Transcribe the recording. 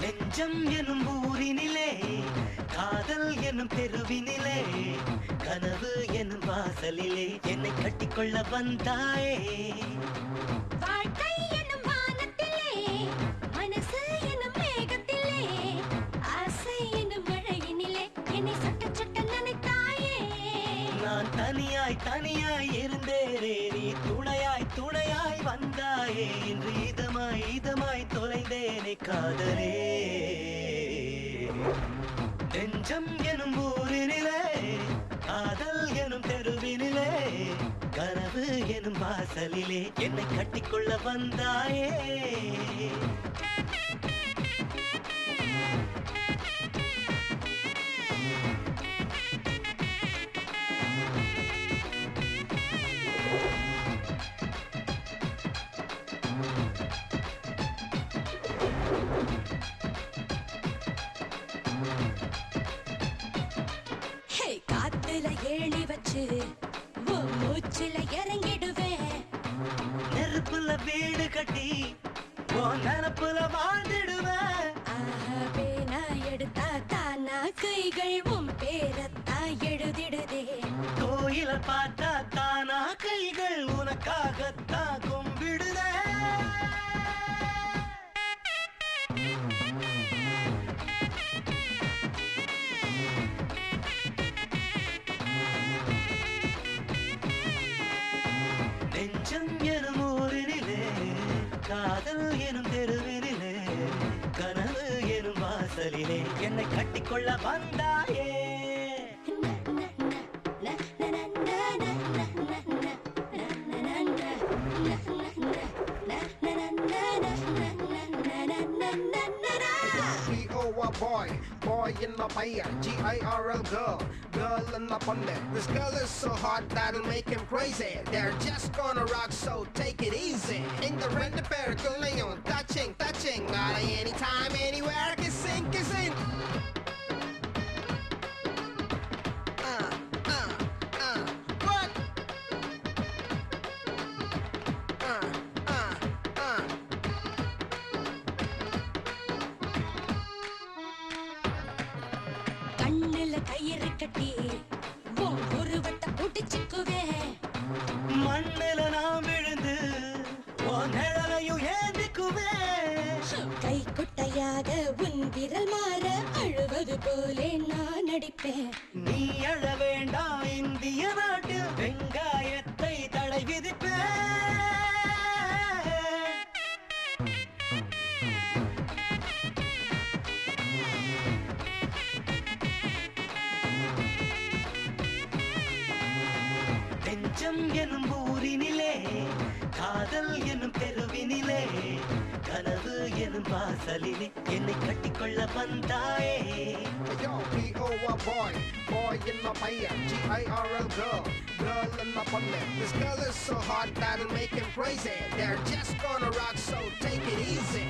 நெஞ்சம் எனும் ஊரினிலே காதல் எனும் தெருவினிலே கனவு எனும் வாசலிலே என்னை கட்டிக்கொள்ள வந்தாயே வாழ்க்கை எனும் வானத்திலே மனசு எனும் மேகத்திலே ஆசை எனும் மழையினிலே என்னை சொட்ட சொட்ட நினைத்தாயே நான் தனியாய் தனியாய் இருந்தேனே நீ துணையாய் துணையாய் வந்தாயே இன்று இதமாய் இதமாய் தொலைந்தேனே காதலே நெஞ்சம் எனும் ஊரினிலே காதல் எனும் தெருவினிலே கனவு எனும் வாசலிலே என்னை கட்டிக்கொள்ள வந்தாயே காத்துல ஏழி வச்சு மூச்சுல இறங்கிடுவேன் நெருப்புல வீடு கட்டி நெருப்புல வாழ்ந்துடுவேன் பேனா எடுத்தா தானா கைகள் உன் பேரத்தா எழுதிடுதே கோயில பார்த்தா தானா கைகள் உனக்காகத்தான் கும்பிடுதே நெஞ்சம் எனும் ஊரினிலே காதல் எனும் தெருவினிலே கனவு எனும் வாசலிலே என்னை கட்டிக்கொள்ள வந்தாயே Boy in the fire, G-I-R-L girl, girl in the pundit. This girl is so hot that'll make him crazy. They're just gonna rock, so take it easy. In the rent pair, touching, got anytime, anywhere, kissing. What? கண்ணுல கயிறு கட்டி உருவத்தை புடிச்சுக்குவேன் மண்ணில நாம் விழுந்து நிழலையும் ஏந்திக்குவேன் கை குட்டையாக உன் விரல் மாற அழுவது போலே நான் நடிப்பேன் நீ அழ வேண்டாம் இந்திய நாட்டில் வெங்காயத்தை தடை விதிப்பேன் நெஞ்சம் எனும் ஊரினிலே காதல் எனும் தெருவினிலே கனவு எனும் வாசலிலே என்னை கட்டிக்கொள்ள வந்தாயே Yo, P-O-Y boy in the fire, G-I-R-L girl, girl in the pundit. This girl is so hot that'll make him crazy. They're just gonna rock, so take it easy.